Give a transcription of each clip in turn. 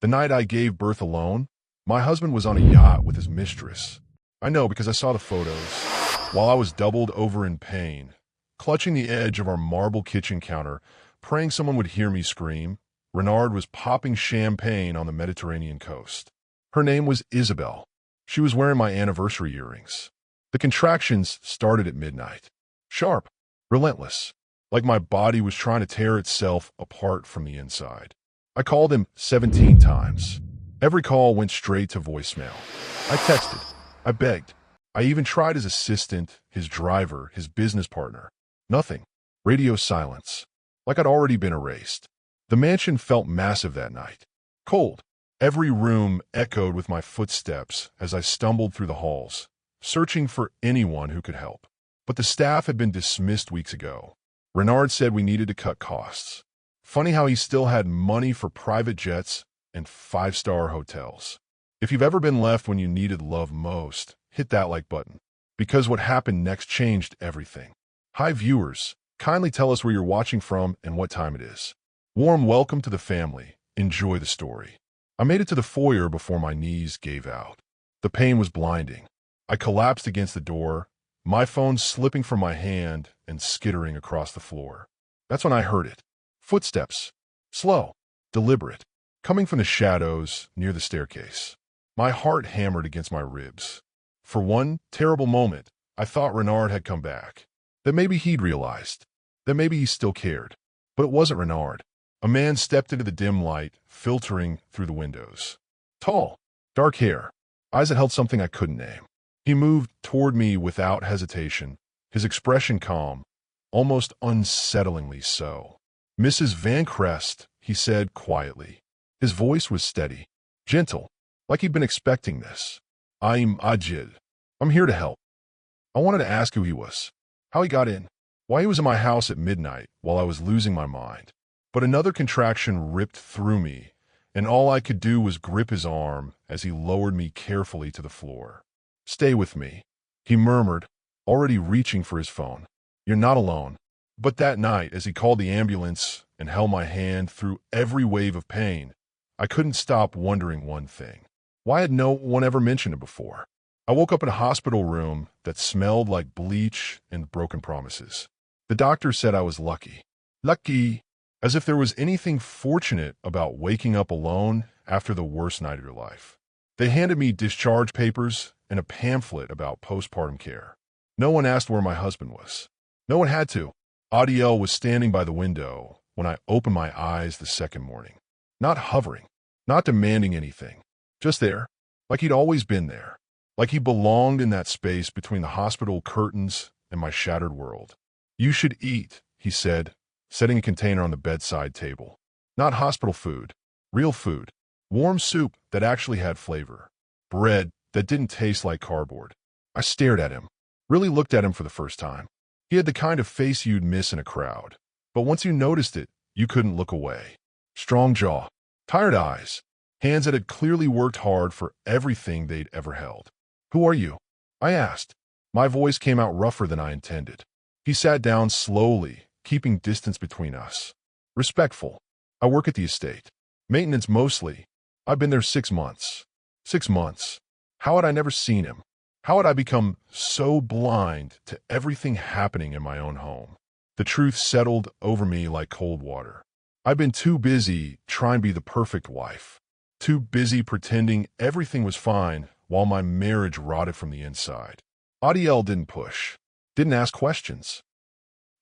The night I gave birth alone, my husband was on a yacht with his mistress. I know because I saw the photos. While I was doubled over in pain, clutching the edge of our marble kitchen counter, praying someone would hear me scream, Renard was popping champagne on the Mediterranean coast. Her name was Isabel. She was wearing my anniversary earrings. The contractions started at midnight. Sharp, relentless, like my body was trying to tear itself apart from the inside. I called him 17 times. Every call went straight to voicemail. I texted. I begged. I even tried his assistant, his driver, his business partner. Nothing. Radio silence. Like I'd already been erased. The mansion felt massive that night. Cold. Every room echoed with my footsteps as I stumbled through the halls, searching for anyone who could help. But the staff had been dismissed weeks ago. Renard said we needed to cut costs. Funny how he still had money for private jets and five-star hotels. If you've ever been left when you needed love most, hit that like button. Because what happened next changed everything. Hi viewers, kindly tell us where you're watching from and what time it is. Warm welcome to the family. Enjoy the story. I made it to the foyer before my knees gave out. The pain was blinding. I collapsed against the door, my phone slipping from my hand and skittering across the floor. That's when I heard it. Footsteps. Slow. Deliberate. Coming from the shadows near the staircase. My heart hammered against my ribs. For one terrible moment, I thought Renard had come back. That maybe he'd realized. That maybe he still cared. But it wasn't Renard. A man stepped into the dim light, filtering through the windows. Tall. Dark hair. Eyes that held something I couldn't name. He moved toward me without hesitation, his expression calm, almost unsettlingly so. Mrs. Van Crest, he said quietly. His voice was steady, gentle, like he'd been expecting this. I'm Ajid. I'm here to help. I wanted to ask who he was, how he got in, why he was in my house at midnight while I was losing my mind. But another contraction ripped through me, and all I could do was grip his arm as he lowered me carefully to the floor. Stay with me, he murmured, already reaching for his phone. You're not alone. But that night, as he called the ambulance and held my hand through every wave of pain, I couldn't stop wondering one thing. Why had no one ever mentioned it before? I woke up in a hospital room that smelled like bleach and broken promises. The doctor said I was lucky. Lucky, as if there was anything fortunate about waking up alone after the worst night of your life. They handed me discharge papers and a pamphlet about postpartum care. No one asked where my husband was. No one had to. Adiel was standing by the window when I opened my eyes the second morning. Not hovering, not demanding anything. Just there, like he'd always been there. Like he belonged in that space between the hospital curtains and my shattered world. You should eat, he said, setting a container on the bedside table. Not hospital food, real food. Warm soup that actually had flavor. Bread that didn't taste like cardboard. I stared at him, really looked at him for the first time. He had the kind of face you'd miss in a crowd. But once you noticed it, you couldn't look away. Strong jaw, tired eyes, hands that had clearly worked hard for everything they'd ever held. Who are you? I asked. My voice came out rougher than I intended. He sat down slowly, keeping distance between us. Respectful. I work at the estate. Maintenance mostly. I've been there 6 months. 6 months. How had I never seen him? How had I become so blind to everything happening in my own home? The truth settled over me like cold water. I'd been too busy trying to be the perfect wife. Too busy pretending everything was fine while my marriage rotted from the inside. Adiel didn't push. Didn't ask questions.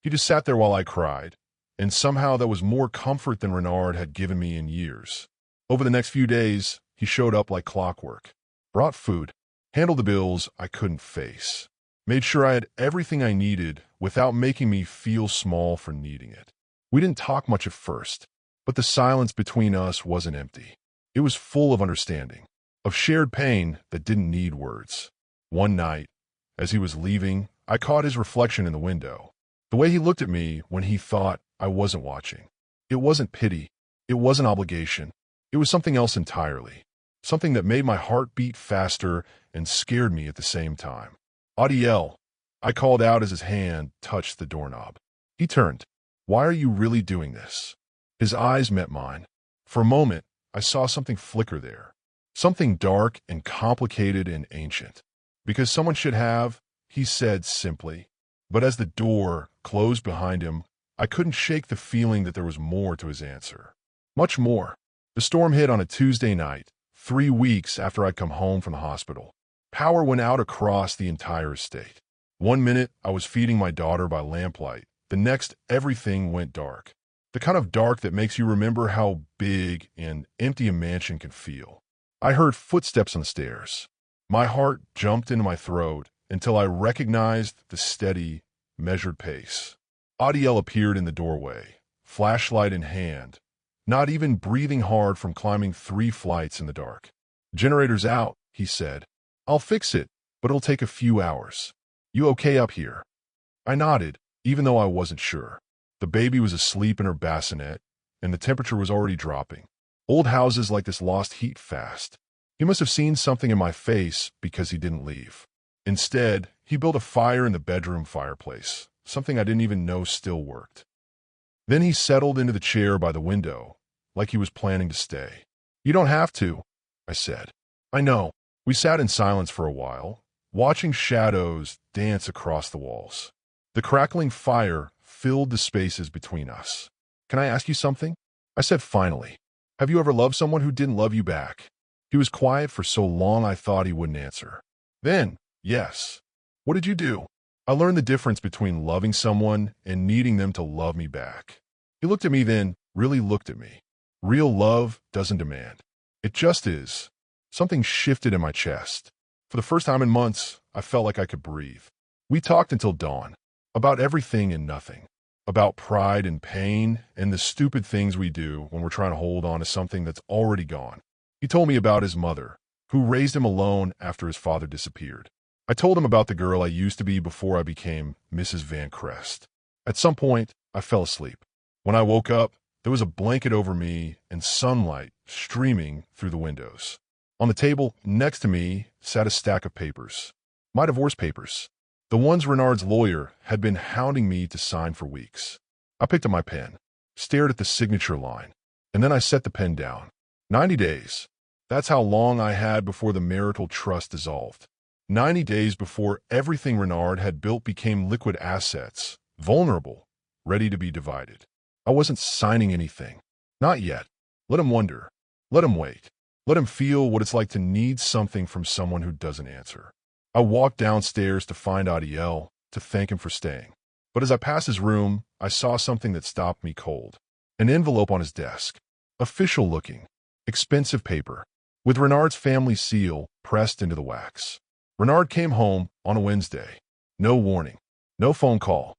He just sat there while I cried, and somehow that was more comfort than Renard had given me in years. Over the next few days, he showed up like clockwork. Brought food. Handled the bills I couldn't face. Made sure I had everything I needed without making me feel small for needing it. We didn't talk much at first, but the silence between us wasn't empty. It was full of understanding, of shared pain that didn't need words. One night, as he was leaving, I caught his reflection in the window. The way he looked at me when he thought I wasn't watching. It wasn't pity. It wasn't obligation. It was something else entirely. Something that made my heart beat faster and scared me at the same time. Adiel, I called out as his hand touched the doorknob. He turned. Why are you really doing this? His eyes met mine. For a moment, I saw something flicker there. Something dark and complicated and ancient. Because someone should have, he said simply. But as the door closed behind him, I couldn't shake the feeling that there was more to his answer. Much more. The storm hit on a Tuesday night, 3 weeks after I'd come home from the hospital. Power went out across the entire estate. One minute, I was feeding my daughter by lamplight. The next, everything went dark. The kind of dark that makes you remember how big and empty a mansion can feel. I heard footsteps on the stairs. My heart jumped into my throat until I recognized the steady, measured pace. Adiel appeared in the doorway, flashlight in hand, not even breathing hard from climbing 3 flights in the dark. "Generator's out," he said. "I'll fix it, but it'll take a few hours. You okay up here?" I nodded, even though I wasn't sure. The baby was asleep in her bassinet, and the temperature was already dropping. Old houses like this lost heat fast. He must have seen something in my face because he didn't leave. Instead, he built a fire in the bedroom fireplace, something I didn't even know still worked. Then he settled into the chair by the window, like he was planning to stay. "You don't have to," I said. "I know." We sat in silence for a while, watching shadows dance across the walls. The crackling fire filled the spaces between us. "Can I ask you something?" I said finally. "Have you ever loved someone who didn't love you back?" He was quiet for so long I thought he wouldn't answer. Then, "Yes." "What did you do?" "I learned the difference between loving someone and needing them to love me back." He looked at me then, really looked at me. Real love doesn't demand. It just is. Something shifted in my chest. For the first time in months, I felt like I could breathe. We talked until dawn. About everything and nothing. About pride and pain and the stupid things we do when we're trying to hold on to something that's already gone. He told me about his mother, who raised him alone after his father disappeared. I told him about the girl I used to be before I became Mrs. Van Crest. At some point, I fell asleep. When I woke up, there was a blanket over me and sunlight streaming through the windows. On the table next to me sat a stack of papers. My divorce papers. The ones Renard's lawyer had been hounding me to sign for weeks. I picked up my pen, stared at the signature line, and then I set the pen down. 90 days. That's how long I had before the marital trust dissolved. 90 days before everything Renard had built became liquid assets, vulnerable, ready to be divided. I wasn't signing anything. Not yet. Let him wonder. Let him wait. Let him feel what it's like to need something from someone who doesn't answer. I walked downstairs to find Adiel, to thank him for staying. But as I passed his room, I saw something that stopped me cold. An envelope on his desk. Official looking. Expensive paper. With Renard's family seal pressed into the wax. Renard came home on a Wednesday. No warning. No phone call.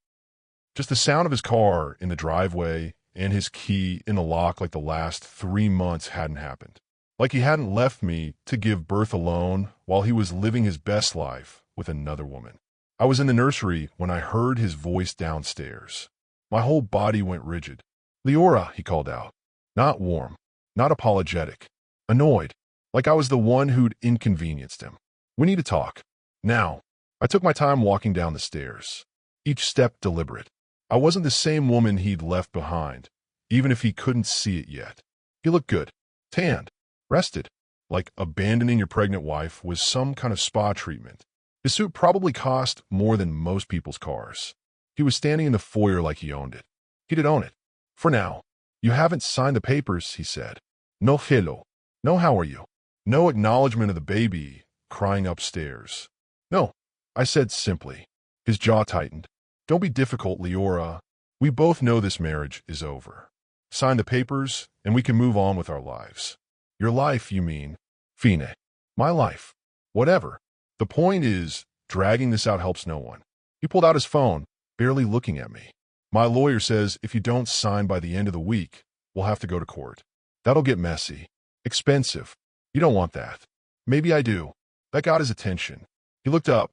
Just the sound of his car in the driveway and his key in the lock like the last 3 months hadn't happened. Like he hadn't left me to give birth alone while he was living his best life with another woman. I was in the nursery when I heard his voice downstairs. My whole body went rigid. "Leora," he called out. Not warm, not apologetic, annoyed, like I was the one who'd inconvenienced him. "We need to talk. Now." I took my time walking down the stairs, each step deliberate. I wasn't the same woman he'd left behind, even if he couldn't see it yet. He looked good, tanned, rested, like abandoning your pregnant wife was some kind of spa treatment. His suit probably cost more than most people's cars. He was standing in the foyer like he owned it. He did own it. "For now. You haven't signed the papers," he said. "No hello. No how are you. No acknowledgement of the baby crying upstairs." "No," I said simply. His jaw tightened. "Don't be difficult, Leora. We both know this marriage is over. Sign the papers, and we can move on with our lives." "Your life, you mean?" "Fine. My life. Whatever. The point is, dragging this out helps no one." He pulled out his phone, barely looking at me. "My lawyer says if you don't sign by the end of the week, we'll have to go to court. That'll get messy. Expensive. You don't want that." "Maybe I do." That got his attention. He looked up,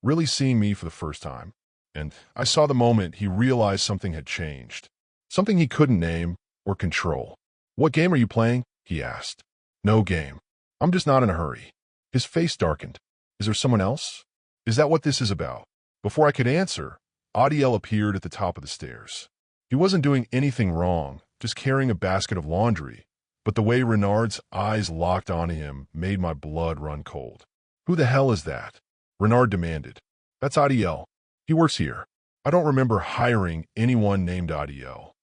really seeing me for the first time. And I saw the moment he realized something had changed. Something he couldn't name or control. "What game are you playing?" he asked. "No game. I'm just not in a hurry." His face darkened. "Is there someone else? Is that what this is about?" Before I could answer, Adiel appeared at the top of the stairs. He wasn't doing anything wrong, just carrying a basket of laundry, but the way Renard's eyes locked onto him made my blood run cold. "Who the hell is that?" Renard demanded. "That's Adiel. He works here. I don't remember hiring anyone named Adiel."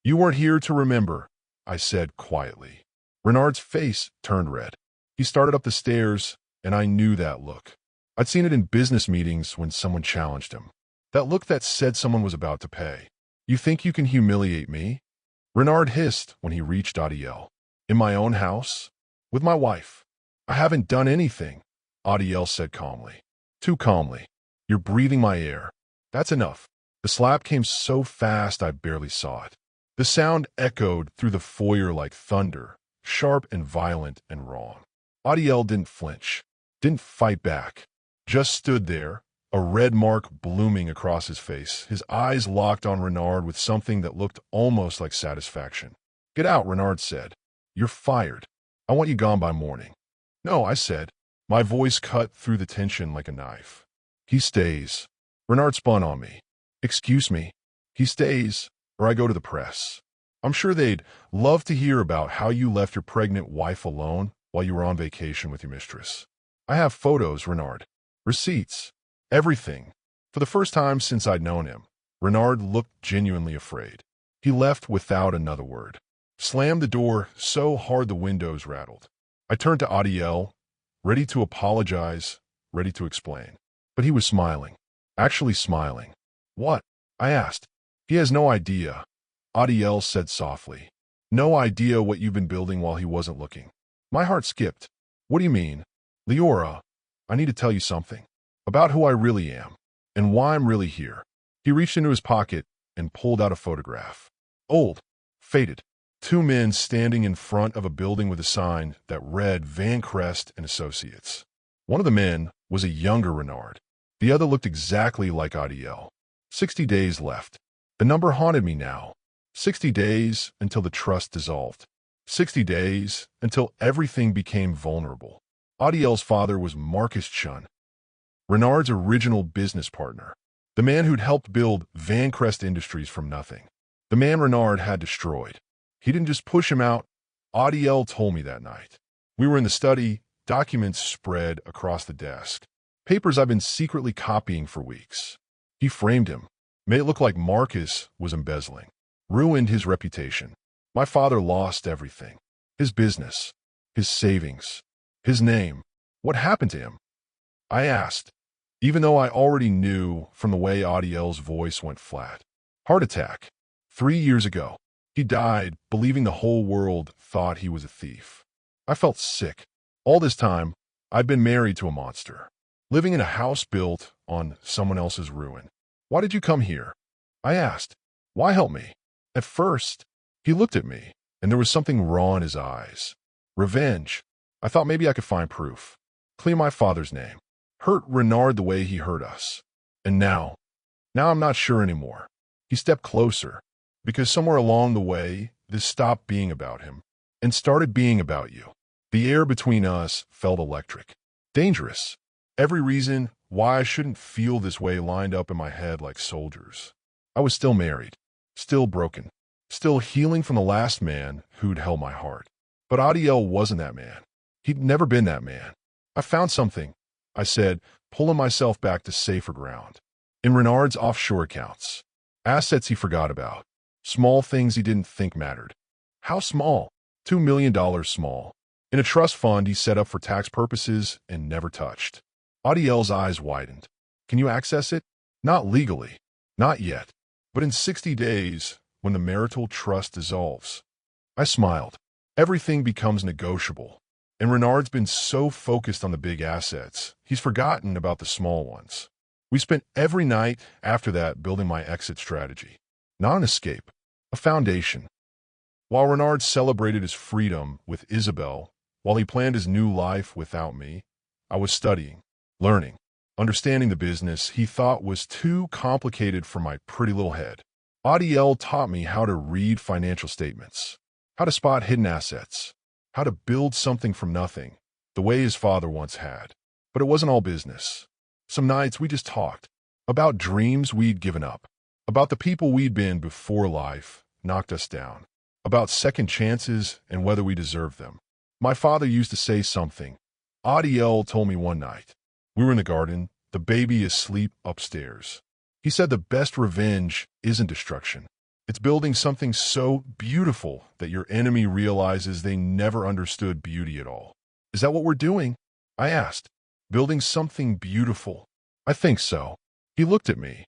"You weren't here to remember," I said quietly. Renard's face turned red. He started up the stairs, and I knew that look. I'd seen it in business meetings when someone challenged him. That look that said someone was about to pay. "You think you can humiliate me?" Renard hissed when he reached Adiel. "In my own house? With my wife? I haven't done anything," Adiel said calmly. Too calmly. "You're breathing my air. That's enough." The slap came so fast I barely saw it. The sound echoed through the foyer like thunder, sharp and violent and wrong. Adiel didn't flinch, didn't fight back, just stood there, a red mark blooming across his face, his eyes locked on Renard with something that looked almost like satisfaction. "Get out," Renard said. "You're fired. I want you gone by morning." "No," I said, my voice cut through the tension like a knife. "He stays." Renard spun on me. "Excuse me. He stays, or I go to the press. I'm sure they'd love to hear about how you left your pregnant wife alone while you were on vacation with your mistress. I have photos, Renard. Receipts. Everything." For the first time since I'd known him, Renard looked genuinely afraid. He left without another word. Slammed the door so hard the windows rattled. I turned to Adiel, ready to apologize, ready to explain. But he was smiling. Actually smiling. "What?" I asked. "He has no idea," Adiel said softly. "No idea what you've been building while he wasn't looking." My heart skipped. "What do you mean?" "Leora, I need to tell you something. About who I really am, and why I'm really here." He reached into his pocket and pulled out a photograph. Old. Faded. Two men standing in front of a building with a sign that read Van Crest and Associates. One of the men was a younger Renard. The other looked exactly like Adiel. 60 days left. The number haunted me now. 60 days until the trust dissolved. 60 days until everything became vulnerable. Adiel's father was Marcus Chun, Renard's original business partner. The man who'd helped build Van Crest Industries from nothing. The man Renard had destroyed. He didn't just push him out. Adiel told me that night. We were in the study, documents spread across the desk. Papers I've been secretly copying for weeks. He framed him, made it look like Marcus was embezzling, ruined his reputation. My father lost everything. His business, his savings, his name. What happened to him? I asked, even though I already knew from the way Adiel's voice went flat. Heart attack. 3 years ago. He died, believing the whole world thought he was a thief. I felt sick. All this time, I'd been married to a monster, living in a house built on someone else's ruin. "Why did you come here?" I asked. "Why help me?" At first, he looked at me, and there was something raw in his eyes. Revenge. I thought maybe I could find proof. Clear my father's name. Hurt Renard the way he hurt us. And now I'm not sure anymore. He stepped closer, because somewhere along the way, this stopped being about him and started being about you. The air between us felt electric. Dangerous. Every reason why I shouldn't feel this way lined up in my head like soldiers. I was still married, still broken, still healing from the last man who'd held my heart. But Adiel wasn't that man. He'd never been that man. "I found something," I said, pulling myself back to safer ground. In Renard's offshore accounts. Assets he forgot about. Small things he didn't think mattered. How small? $2 million small. In a trust fund he set up for tax purposes and never touched. Adiel's eyes widened. "Can you access it?" "Not legally. Not yet. But in 60 days, when the marital trust dissolves." I smiled. Everything becomes negotiable. And Renard's been so focused on the big assets, he's forgotten about the small ones. We spent every night after that building my exit strategy. Not an escape, a foundation. While Renard celebrated his freedom with Isabel, while he planned his new life without me, I was studying, learning, understanding the business he thought was too complicated for my pretty little head. Adiel taught me how to read financial statements, how to spot hidden assets, how to build something from nothing, the way his father once had. But it wasn't all business. Some nights we just talked about dreams we'd given up, about the people we'd been before life knocked us down. about second chances and whether we deserve them. My father used to say something. Adiel told me one night. We were in the garden, the baby is asleep upstairs. He said the best revenge isn't destruction. It's building something so beautiful that your enemy realizes they never understood beauty at all. Is that what we're doing? I asked. Building something beautiful. I think so. He looked at me,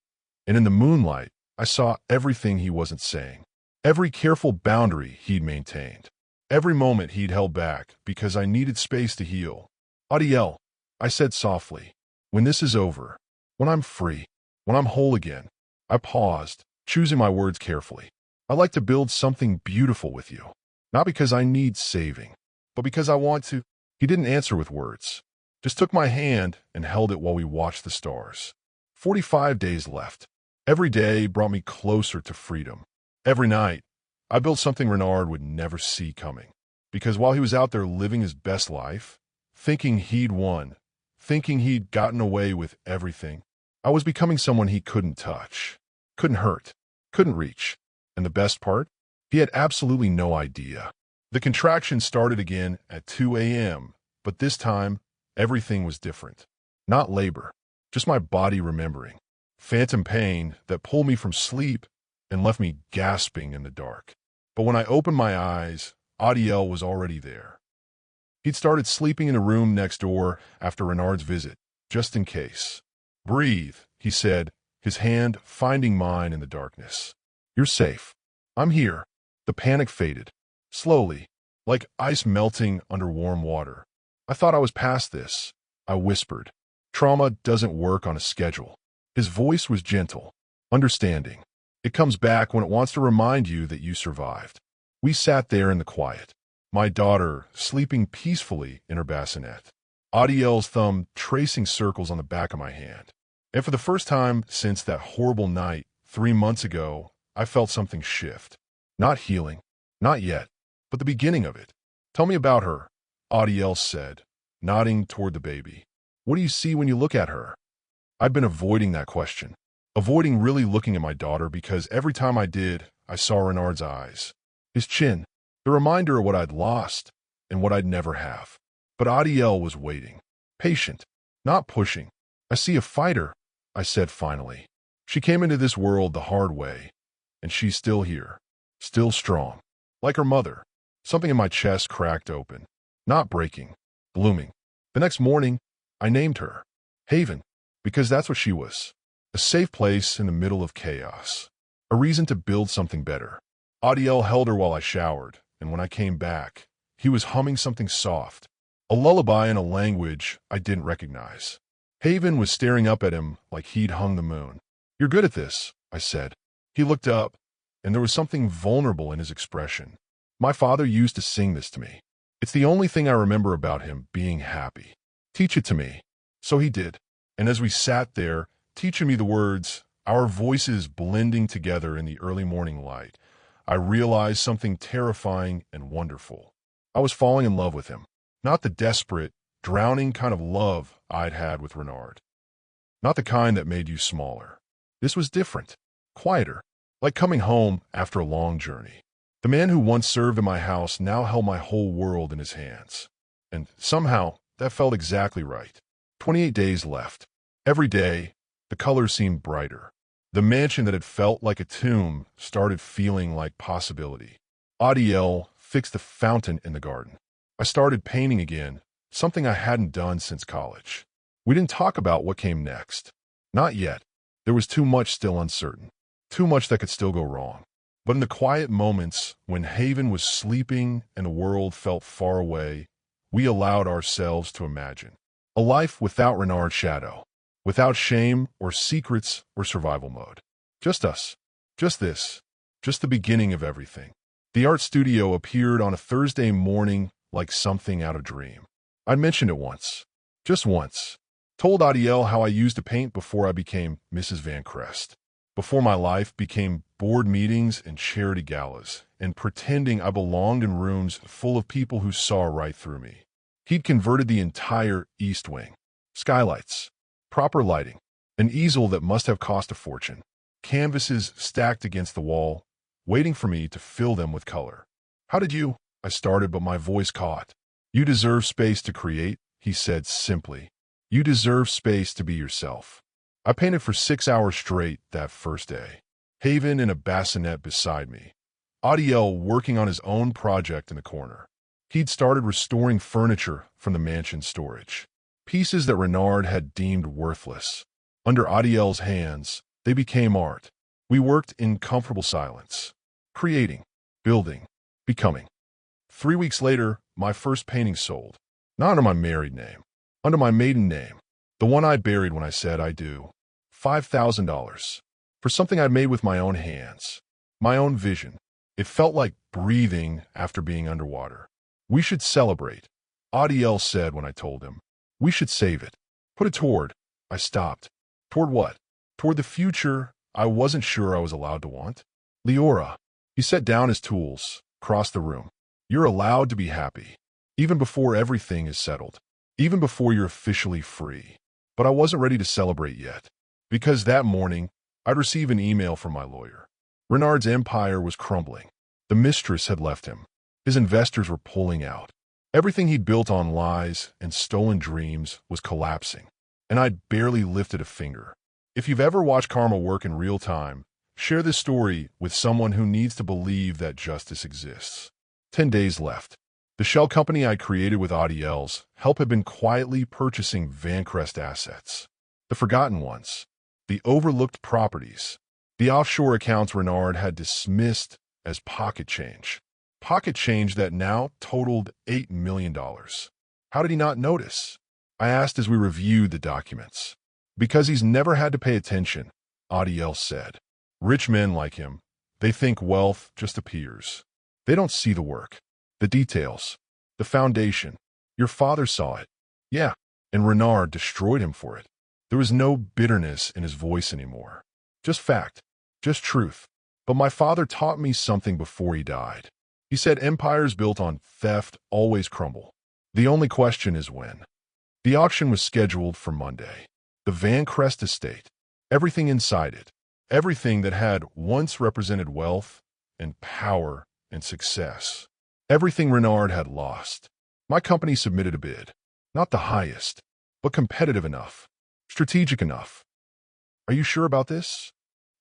and in the moonlight, I saw everything he wasn't saying. Every careful boundary he'd maintained. Every moment he'd held back because I needed space to heal. Adiel, I said softly, when this is over, when I'm free, when I'm whole again. I paused, choosing my words carefully. I'd like to build something beautiful with you. Not because I need saving, but because I want to. He didn't answer with words, just took my hand and held it while we watched the stars. 45 days left. Every day brought me closer to freedom. Every night, I built something Renard would never see coming. Because while he was out there living his best life, thinking he'd won, thinking he'd gotten away with everything, I was becoming someone he couldn't touch, couldn't hurt, couldn't reach. And the best part? He had absolutely no idea. The contraction started again at 2 a.m., but this time, everything was different. Not labor, just my body remembering. Phantom pain that pulled me from sleep and left me gasping in the dark. But when I opened my eyes, Adiel was already there. He'd started sleeping in a room next door after Renard's visit, just in case. Breathe, he said, his hand finding mine in the darkness. You're safe. I'm here. The panic faded. Slowly, like ice melting under warm water. I thought I was past this. I whispered. Trauma doesn't work on a schedule. His voice was gentle, understanding. It comes back when it wants to remind you that you survived. We sat there in the quiet, my daughter sleeping peacefully in her bassinet, Adiel's thumb tracing circles on the back of my hand. And for the first time since that horrible night 3 months ago, I felt something shift. Not healing, not yet, but the beginning of it. Tell me about her, Adiel said, nodding toward the baby. What do you see when you look at her? I'd been avoiding that question, avoiding really looking at my daughter because every time I did, I saw Renard's eyes. His chin, the reminder of what I'd lost and what I'd never have. But Adiel was waiting, patient, not pushing. I see a fighter, I said finally. She came into this world the hard way, and she's still here, still strong. Like her mother, something in my chest cracked open, not breaking, blooming. The next morning, I named her Haven, because that's what she was. A safe place in the middle of chaos. A reason to build something better. Adiel held her while I showered, and when I came back, he was humming something soft. A lullaby in a language I didn't recognize. Haven was staring up at him like he'd hung the moon. You're good at this, I said. He looked up, and there was something vulnerable in his expression. My father used to sing this to me. It's the only thing I remember about him being happy. Teach it to me. So he did. And as we sat there, teaching me the words, our voices blending together in the early morning light, I realized something terrifying and wonderful. I was falling in love with him. Not the desperate, drowning kind of love I'd had with Renard. Not the kind that made you smaller. This was different, quieter, like coming home after a long journey. The man who once served in my house now held my whole world in his hands. And somehow, that felt exactly right. 28 days left. Every day, the colors seemed brighter. The mansion that had felt like a tomb started feeling like possibility. Adiel fixed the fountain in the garden. I started painting again, something I hadn't done since college. We didn't talk about what came next. Not yet. There was too much still uncertain. Too much that could still go wrong. But in the quiet moments, when Haven was sleeping and the world felt far away, we allowed ourselves to imagine. A life without Renard's shadow. Without shame or secrets or survival mode. Just us. Just this. Just the beginning of everything. The art studio appeared on a Thursday morning like something out of a dream. I'd mentioned it once. Just once. Told Adiel how I used to paint before I became Mrs. Van Crest. Before my life became board meetings and charity galas, and pretending I belonged in rooms full of people who saw right through me. He'd converted the entire East Wing. Skylights. Proper lighting. An easel that must have cost a fortune. Canvases stacked against the wall, waiting for me to fill them with color. How did you? I started, but my voice caught. You deserve space to create, he said simply. You deserve space to be yourself. I painted for 6 hours straight that first day. Haven in a bassinet beside me. Adiel working on his own project in the corner. He'd started restoring furniture from the mansion's storage. Pieces that Renard had deemed worthless. Under Adiel's hands, they became art. We worked in comfortable silence. Creating, building, becoming. 3 weeks later, my first painting sold. Not under my married name. Under my maiden name. The one I buried when I said I do. $5,000. For something I'd made with my own hands. My own vision. It felt like breathing after being underwater. We should celebrate, Adiel said when I told him. We should save it. Put it toward. I stopped. Toward what? Toward the future I wasn't sure I was allowed to want. Leora. He set down his tools, crossed the room. You're allowed to be happy. Even before everything is settled. Even before you're officially free. But I wasn't ready to celebrate yet. Because that morning, I'd receive an email from my lawyer. Renard's empire was crumbling. The Mistress had left him. His investors were pulling out. Everything he'd built on lies and stolen dreams was collapsing. And I'd barely lifted a finger. If you've ever watched karma work in real time, share this story with someone who needs to believe that justice exists. 10 days left. The shell company I created with Adiel's help had been quietly purchasing Vancrest assets. The forgotten ones. The overlooked properties. The offshore accounts Renard had dismissed as pocket change. Pocket change that now totaled $8 million. How did he not notice? I asked as we reviewed the documents. Because he's never had to pay attention, Adiel said. Rich men like him, they think wealth just appears. They don't see the work, the details, the foundation. Your father saw it. Yeah, and Renard destroyed him for it. There was no bitterness in his voice anymore. Just fact, just truth. But my father taught me something before he died. He said empires built on theft always crumble. The only question is when. The auction was scheduled for Monday. The Vancrest estate. Everything inside it. Everything that had once represented wealth and power and success. Everything Renard had lost. My company submitted a bid. Not the highest, but competitive enough. Strategic enough. Are you sure about this?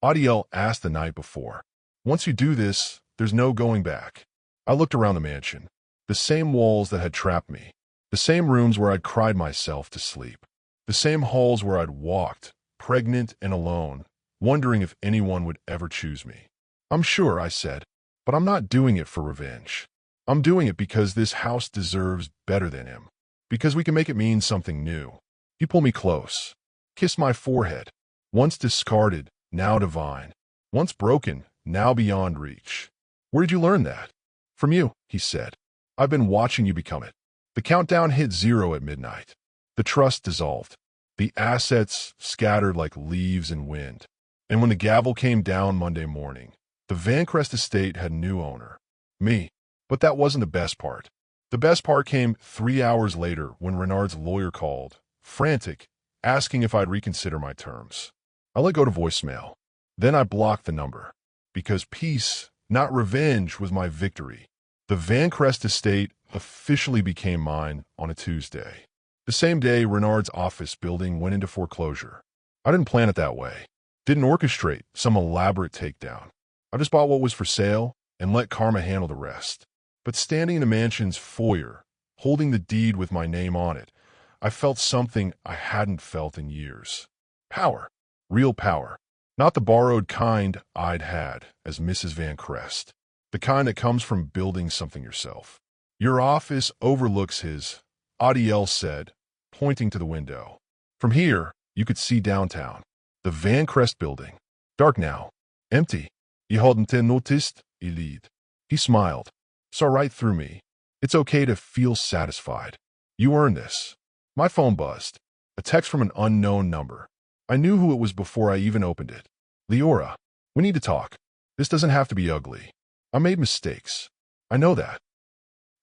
Adiel asked the night before. Once you do this, there's no going back. I looked around the mansion. The same walls that had trapped me. The same rooms where I'd cried myself to sleep. The same halls where I'd walked, pregnant and alone, wondering if anyone would ever choose me. I'm sure, I said, but I'm not doing it for revenge. I'm doing it because this house deserves better than him. Because we can make it mean something new. He pulled me close. Kissed my forehead. Once discarded, now divine. Once broken, now beyond reach. Where did you learn that? From you, he said. I've been watching you become it. The countdown hit 0 at midnight. The trust dissolved. The assets scattered like leaves in wind. And when the gavel came down Monday morning, the Vancrest estate had a new owner. Me. But that wasn't the best part. The best part came 3 hours later when Renard's lawyer called, frantic, asking if I'd reconsider my terms. I let go to voicemail. Then I blocked the number. Because peace, not revenge, was my victory. The Vancrest estate officially became mine on a Tuesday. The same day, Renard's office building went into foreclosure. I didn't plan it that way. Didn't orchestrate some elaborate takedown. I just bought what was for sale and let karma handle the rest. But standing in the mansion's foyer, holding the deed with my name on it, I felt something I hadn't felt in years. Power. Real power. Not the borrowed kind I'd had as Mrs. Vancrest. The kind that comes from building something yourself. Your office overlooks his, Adiel said, pointing to the window. From here, you could see downtown. The Vancrest building. Dark now. Empty. You hadn't noticed, Elide. He smiled. Saw right through me. It's okay to feel satisfied. You earned this. My phone buzzed. A text from an unknown number. I knew who it was before I even opened it. Leora, we need to talk. This doesn't have to be ugly. I made mistakes. I know that.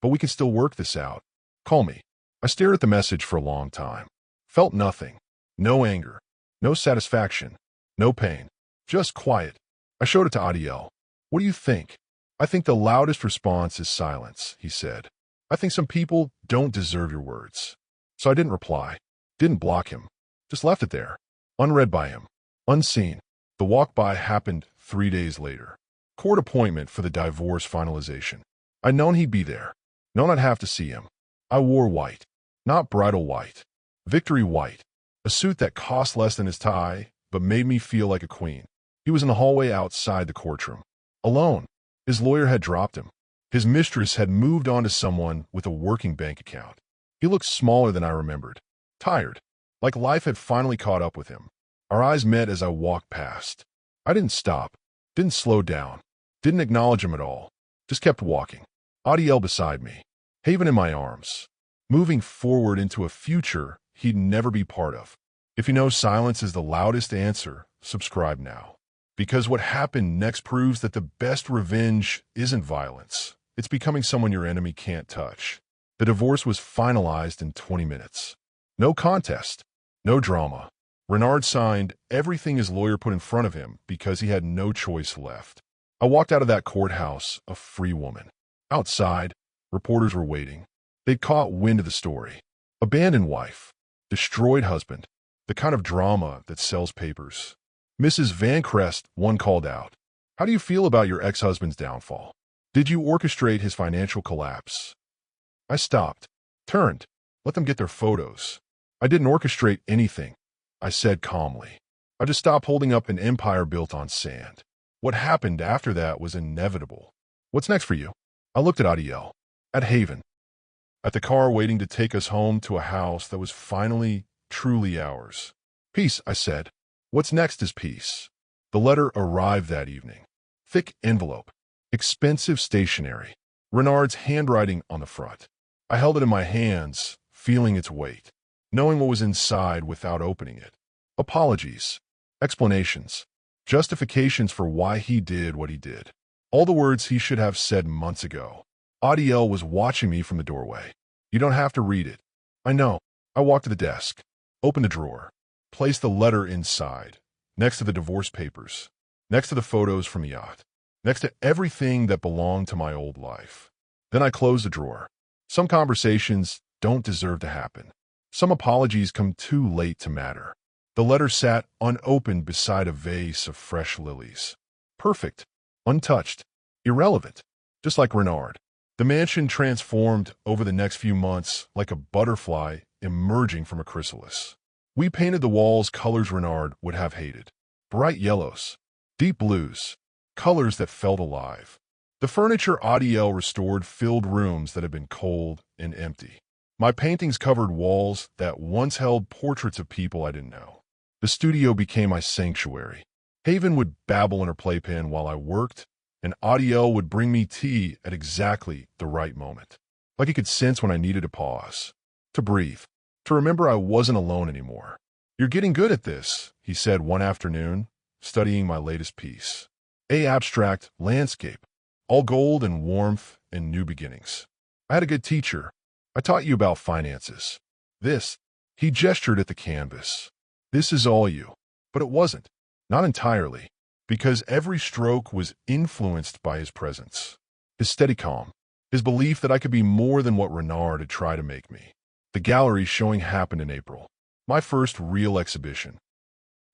But we can still work this out. Call me. I stared at the message for a long time. Felt nothing. No anger. No satisfaction. No pain. Just quiet. I showed it to Adiel. What do you think? I think the loudest response is silence, he said. I think some people don't deserve your words. So I didn't reply, didn't block him, just left it there, unread by him, unseen. The walk-by happened 3 days later. Court appointment for the divorce finalization. I'd known he'd be there, known I'd have to see him. I wore white, not bridal white, victory white, a suit that cost less than his tie, but made me feel like a queen. He was in the hallway outside the courtroom, alone. His lawyer had dropped him. His mistress had moved on to someone with a working bank account. He looked smaller than I remembered, tired, like life had finally caught up with him. Our eyes met as I walked past. I didn't stop, didn't slow down, didn't acknowledge him at all, just kept walking. Adiel beside me, Haven in my arms, moving forward into a future he'd never be part of. If you know silence is the loudest answer, subscribe now. Because what happened next proves that the best revenge isn't violence. It's becoming someone your enemy can't touch. The divorce was finalized in 20 minutes. No contest, no drama. Renard signed everything his lawyer put in front of him because he had no choice left. I walked out of that courthouse a free woman. Outside, reporters were waiting. They'd caught wind of the story. Abandoned wife, destroyed husband, the kind of drama that sells papers. Mrs. Van Crest, one called out. How do you feel about your ex-husband's downfall? Did you orchestrate his financial collapse? I stopped, turned, let them get their photos. I didn't orchestrate anything, I said calmly. I just stopped holding up an empire built on sand. What happened after that was inevitable. What's next for you? I looked at Adiel, at Haven, at the car waiting to take us home to a house that was finally, truly ours. Peace, I said. What's next is peace. The letter arrived that evening. Thick envelope, expensive stationery, Renard's handwriting on the front. I held it in my hands, feeling its weight, knowing what was inside without opening it. Apologies, explanations, justifications for why he did what he did. All the words he should have said months ago. Adiel was watching me from the doorway. You don't have to read it. I know. I walked to the desk, opened the drawer, placed the letter inside, next to the divorce papers, next to the photos from the yacht, next to everything that belonged to my old life. Then I closed the drawer. Some conversations don't deserve to happen. Some apologies come too late to matter. The letter sat unopened beside a vase of fresh lilies. Perfect, untouched, irrelevant, just like Renard. The mansion transformed over the next few months like a butterfly emerging from a chrysalis. We painted the walls colors Renard would have hated. Bright yellows, deep blues, colors that felt alive. The furniture Adiel restored filled rooms that had been cold and empty. My paintings covered walls that once held portraits of people I didn't know. The studio became my sanctuary. Haven would babble in her playpen while I worked, and Adiel would bring me tea at exactly the right moment. Like he could sense when I needed to pause, to breathe, to remember I wasn't alone anymore. You're getting good at this, he said one afternoon, studying my latest piece. A abstract landscape, all gold and warmth and new beginnings. I had a good teacher. I taught you about finances. This, he gestured at the canvas. This is all you. But it wasn't. Not entirely. Because every stroke was influenced by his presence. His steady calm. His belief that I could be more than what Renard had tried to make me. The gallery showing happened in April. My first real exhibition.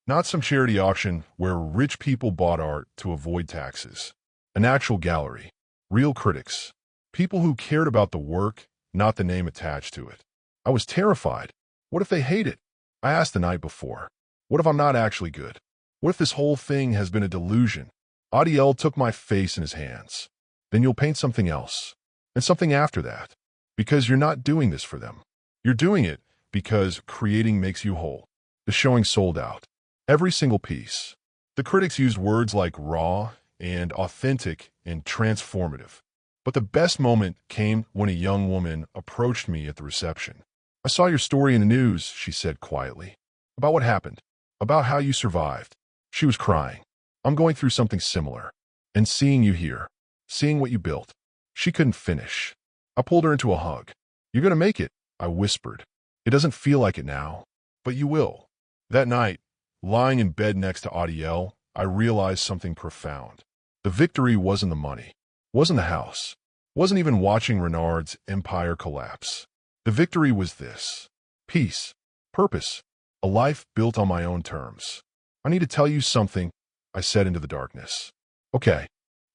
Not some charity auction where rich people bought art to avoid taxes. An actual gallery. Real critics. People who cared about the work, not the name attached to it. I was terrified. What if they hate it? I asked the night before. What if I'm not actually good? What if this whole thing has been a delusion? Adiel took my face in his hands. Then you'll paint something else. And something after that. Because you're not doing this for them. You're doing it because creating makes you whole. The showing sold out. Every single piece. The critics used words like raw and authentic and transformative. But the best moment came when a young woman approached me at the reception. I saw your story in the news, she said quietly. About what happened. About how you survived. She was crying. I'm going through something similar. And seeing you here. Seeing what you built. She couldn't finish. I pulled her into a hug. You're going to make it, I whispered. It doesn't feel like it now. But you will. That night, lying in bed next to Adiel, I realized something profound. The victory wasn't the money. wasn't the house, wasn't even watching Renard's empire collapse. The victory was this: peace, purpose, a life built on my own terms. I need to tell you something, I said into the darkness. Okay,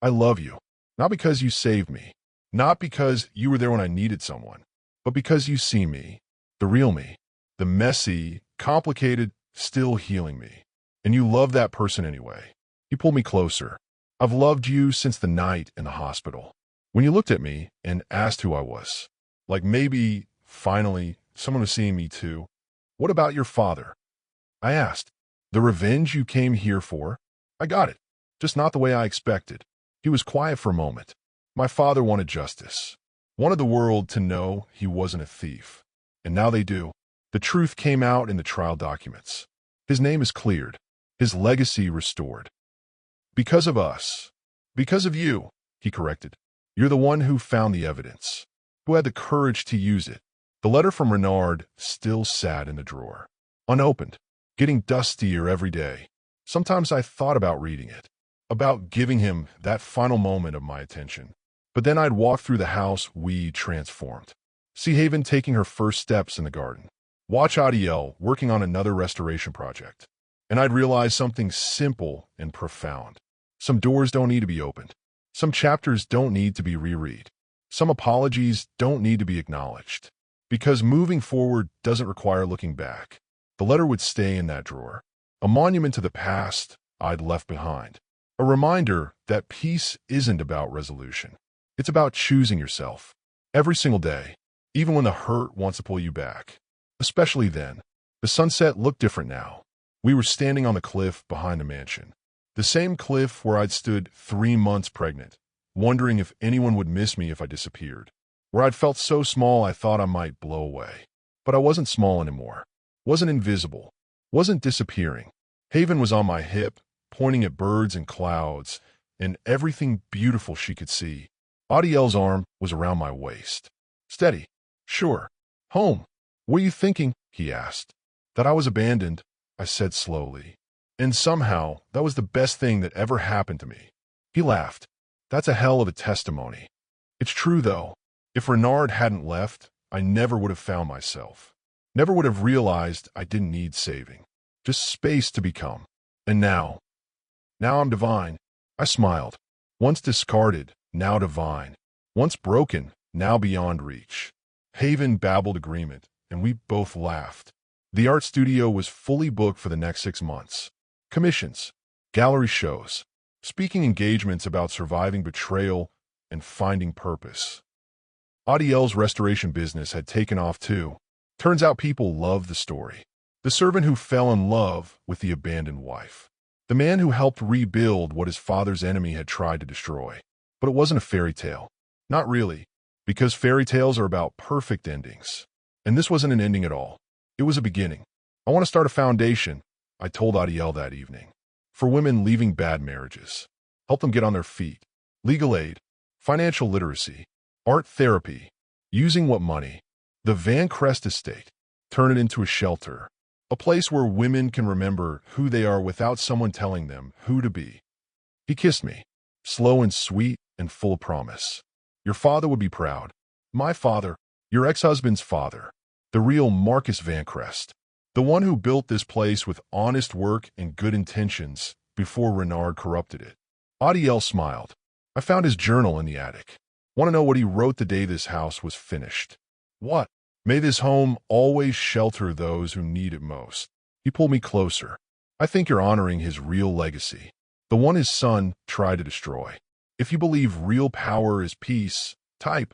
I love you. Not because you saved me, not because you were there when I needed someone, but because you see me, the real me, the messy, complicated, still healing me. And you love that person anyway. He pulled me closer. I've loved you since the night in the hospital. When you looked at me and asked who I was, like maybe, finally, someone was seeing me too. What about your father? I asked. The revenge you came here for? I got it, just not the way I expected. He was quiet for a moment. My father wanted justice, wanted the world to know he wasn't a thief. And now they do. The truth came out in the trial documents. His name is cleared, his legacy restored. Because of us. Because of you, he corrected. You're the one who found the evidence, who had the courage to use it. The letter from Renard still sat in the drawer, unopened, getting dustier every day. Sometimes I thought about reading it, about giving him that final moment of my attention. But then I'd walk through the house we transformed. See Haven taking her first steps in the garden. Watch Adiel working on another restoration project. And I'd realize something simple and profound. Some doors don't need to be opened. Some chapters don't need to be reread. Some apologies don't need to be acknowledged. Because moving forward doesn't require looking back. The letter would stay in that drawer, a monument to the past I'd left behind. A reminder that peace isn't about resolution. It's about choosing yourself. Every single day, even when the hurt wants to pull you back. Especially then. The sunset looked different now. We were standing on the cliff behind the mansion. The same cliff where I'd stood 3 months pregnant, wondering if anyone would miss me if I disappeared. Where I'd felt so small I thought I might blow away. But I wasn't small anymore. Wasn't invisible. Wasn't disappearing. Haven was on my hip, pointing at birds and clouds, and everything beautiful she could see. Adiel's arm was around my waist. Steady. Sure. Home. What are you thinking? He asked. That I was abandoned, I said slowly. And somehow, that was the best thing that ever happened to me. He laughed. That's a hell of a testimony. It's true, though. If Renard hadn't left, I never would have found myself. Never would have realized I didn't need saving. Just space to become. And now I'm divine. I smiled. Once discarded, now divine. Once broken, now beyond reach. Haven babbled agreement, and we both laughed. The art studio was fully booked for the next 6 months. Commissions, gallery shows, speaking engagements about surviving betrayal and finding purpose. Adiel's restoration business had taken off too. Turns out people loved the story. The servant who fell in love with the abandoned wife. The man who helped rebuild what his father's enemy had tried to destroy. But it wasn't a fairy tale. Not really, because fairy tales are about perfect endings. And this wasn't an ending at all. It was a beginning. I want to start a foundation, I told Adiel that evening, for women leaving bad marriages. Help them get on their feet. Legal aid, financial literacy, art therapy, using what money? The Van Crest estate. Turn it into a shelter. A place where women can remember who they are without someone telling them who to be. He kissed me, slow and sweet and full of promise. Your father would be proud. My father, your ex-husband's father. The real Marcus Van Crest. The one who built this place with honest work and good intentions before Renard corrupted it. Adiel smiled. I found his journal in the attic. Want to know what he wrote the day this house was finished? What? May this home always shelter those who need it most. He pulled me closer. I think you're honoring his real legacy. The one his son tried to destroy. If you believe real power is peace, type,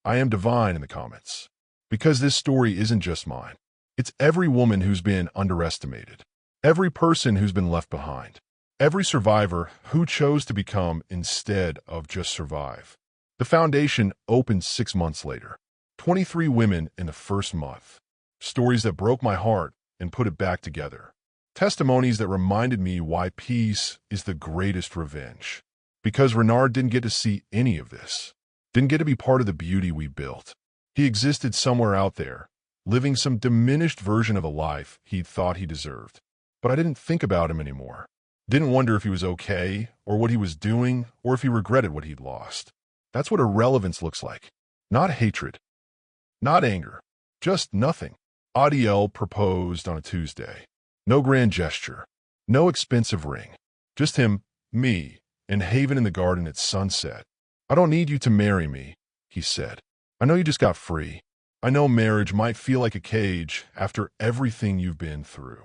I am divine in the comments. Because this story isn't just mine. It's every woman who's been underestimated. Every person who's been left behind. Every survivor who chose to become instead of just survive. The foundation opened 6 months later. 23 women in the first month. Stories that broke my heart and put it back together. Testimonies that reminded me why peace is the greatest revenge. Because Renard didn't get to see any of this. Didn't get to be part of the beauty we built. He existed somewhere out there, living some diminished version of a life he'd thought he deserved. But I didn't think about him anymore. Didn't wonder if he was okay, or what he was doing, or if he regretted what he'd lost. That's what irrelevance looks like. Not hatred, not anger, just nothing. Adiel proposed on a Tuesday. No grand gesture, no expensive ring. Just him, me, and Haven in the garden at sunset. I don't need you to marry me, he said. I know you just got free. I know marriage might feel like a cage after everything you've been through.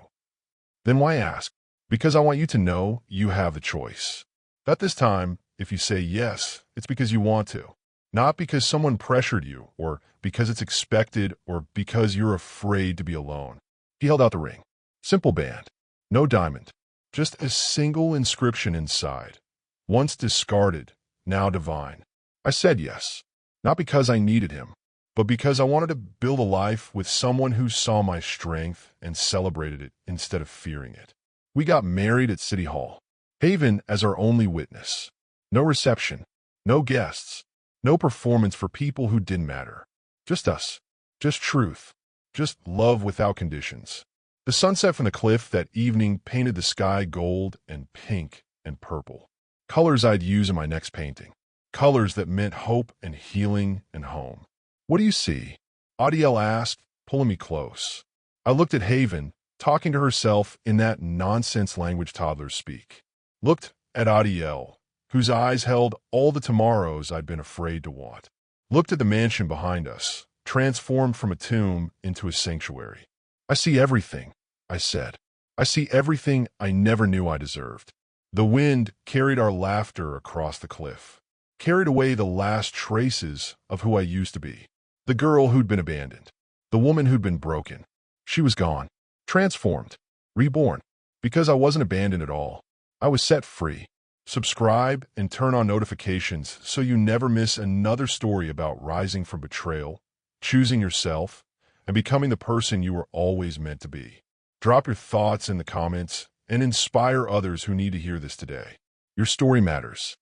Then why ask? Because I want you to know you have the choice. That this time, if you say yes, it's because you want to. Not because someone pressured you, or because it's expected, or because you're afraid to be alone. He held out the ring. Simple band. No diamond. Just a single inscription inside. Once discarded, now divine. I said yes. Not because I needed him, but because I wanted to build a life with someone who saw my strength and celebrated it instead of fearing it. We got married at City Hall. Haven as our only witness. No reception. No guests. No performance for people who didn't matter. Just us. Just truth. Just love without conditions. The sunset from the cliff that evening painted the sky gold and pink and purple. Colors I'd use in my next painting. Colors that meant hope and healing and home. What do you see? Adiel asked, pulling me close. I looked at Haven, talking to herself in that nonsense language toddlers speak. Looked at Adiel, whose eyes held all the tomorrows I'd been afraid to want. Looked at the mansion behind us, transformed from a tomb into a sanctuary. I see everything, I said. I see everything I never knew I deserved. The wind carried our laughter across the cliff, carried away the last traces of who I used to be. The girl who'd been abandoned, the woman who'd been broken. She was gone, transformed, reborn. Because I wasn't abandoned at all. I was set free. Subscribe and turn on notifications so you never miss another story about rising from betrayal, choosing yourself, and becoming the person you were always meant to be. Drop your thoughts in the comments and inspire others who need to hear this today. Your story matters.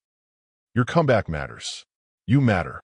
Your comeback matters. You matter.